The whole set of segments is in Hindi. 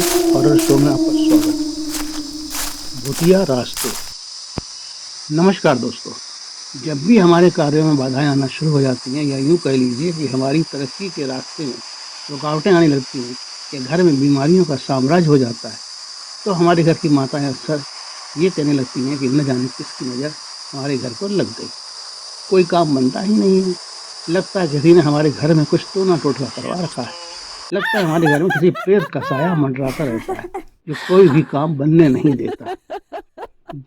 हॉरर शो में आपका स्वागत है। भूतिया रास्ते। नमस्कार दोस्तों। जब भी हमारे कार्यों में बाधाएं आना शुरू हो जाती हैं या यूँ कह लीजिए कि हमारी तरक्की के रास्ते में रुकावटें आने लगती हैं या घर में बीमारियों का साम्राज्य हो जाता है, तो हमारे घर की माताएं अक्सर ये कहने लगती हैं कि न जाने किसकी नज़र हमारे घर को लग गई। कोई काम बनता ही नहीं है। लगता है किसी ने हमारे घर में कुछ टोना टोटका करवा रखा है। लगता है हमारे घर में किसी प्रेत का साया मंडराता रहता है जो कोई भी काम बनने नहीं देता,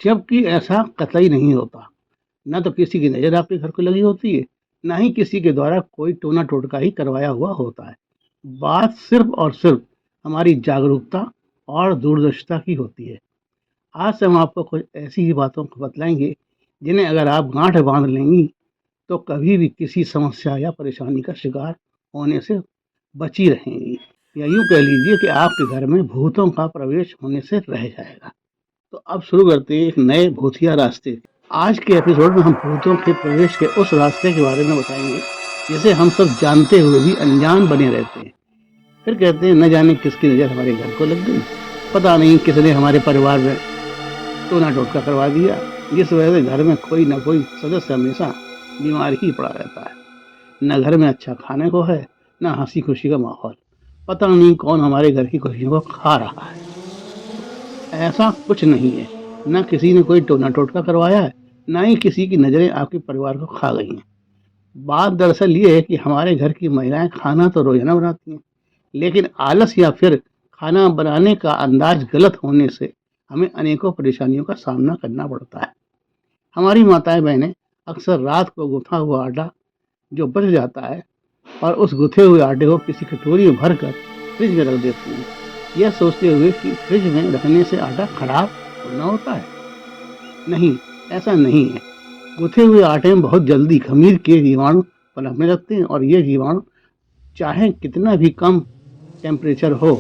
जबकि ऐसा कतई नहीं होता। ना तो किसी की नज़र आपके घर को लगी होती है, ना ही किसी के द्वारा कोई टोना टोटका ही करवाया हुआ होता है। बात सिर्फ और सिर्फ हमारी जागरूकता और दूरदर्शिता की होती है। आज से हम आपको कुछ ऐसी ही बातों को बतलाएंगे जिन्हें अगर आप गांठ बांध लेंगी तो कभी भी किसी समस्या या परेशानी का शिकार होने से बची रहेंगी, या यूं कह लीजिए कि आपके घर में भूतों का प्रवेश होने से रह जाएगा। तो अब शुरू करते हैं एक नए भूतिया रास्ते। आज के एपिसोड में हम भूतों के प्रवेश के उस रास्ते के बारे में बताएंगे जिसे हम सब जानते हुए भी अनजान बने रहते हैं। फिर कहते हैं न जाने किसकी नज़र हमारे घर को लग गई, पता नहीं किसने हमारे परिवार में टोना टोटका करवा दिया, जिस वजह से घर में कोई ना कोई सदस्य हमेशा बीमार ही पड़ा रहता है। न घर में अच्छा खाने को है, न हंसी खुशी का माहौल। पता नहीं कौन हमारे घर की खुशियों को खा रहा है। ऐसा कुछ नहीं है। न किसी ने कोई टोना टोटका करवाया है, न ही किसी की नज़रें आपके परिवार को खा गई हैं। बात दरअसल ये है कि हमारे घर की महिलाएं खाना तो रोजाना बनाती हैं, लेकिन आलस या फिर खाना बनाने का अंदाज गलत होने से हमें अनेकों परेशानियों का सामना करना पड़ता है। हमारी माताएं बहनें अक्सर रात को गुथा हुआ आटा जो बच जाता है और उस गुथे हुए आटे को किसी कटोरी में भरकर फ्रिज में रख देती हैं, यह सोचते हुए कि फ्रिज में रखने से आटा खराब ना होता है। नहीं, ऐसा नहीं है। गुथे हुए आटे में बहुत जल्दी खमीर के जीवाणु पनपने लगते हैं और ये जीवाणु चाहे कितना भी कम टेम्परेचर हो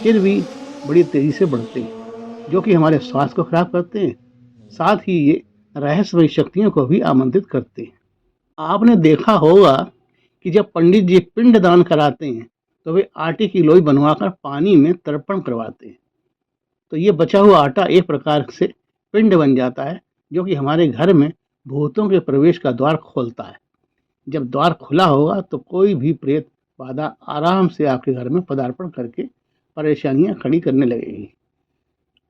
फिर भी बड़ी तेजी से बढ़ते हैं, जो कि हमारे स्वास्थ्य को खराब करते हैं। साथ ही ये रहस्यमयी शक्तियों को भी आमंत्रित करते हैं। आपने देखा होगा कि जब पंडित जी पिंड दान कराते हैं तो वे आटे की लोई बनवाकर पानी में तर्पण करवाते हैं। तो ये बचा हुआ आटा एक प्रकार से पिंड बन जाता है, जो कि हमारे घर में भूतों के प्रवेश का द्वार खोलता है। जब द्वार खुला होगा तो कोई भी प्रेत बाधा आराम से आपके घर में पदार्पण करके परेशानियां खड़ी करने लगेगी।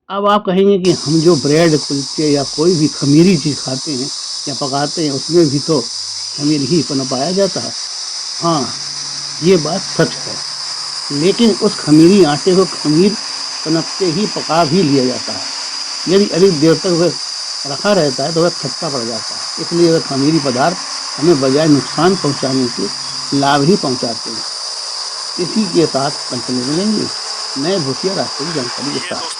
अब आप कहेंगे कि हम जो ब्रेड कुलचे या कोई भी खमीरी चीज़ खाते हैं या पकाते हैं उसमें भी तो खमीर ही पनपाया जाता है। हाँ, ये बात सच है, लेकिन उस खमीरी आटे को खमीर पनपते ही पका भी लिया जाता है। यदि अधिक देर तक वह रखा रहता है तो वह खट्टा पड़ जाता है। इसलिए वह खमीरी पदार्थ हमें बजाय नुकसान पहुंचाने के लाभ ही पहुंचाते हैं। इसी के साथ कंटिन्यू मिलेंगे नए भूतिया रास्ते की जानकारी के साथ।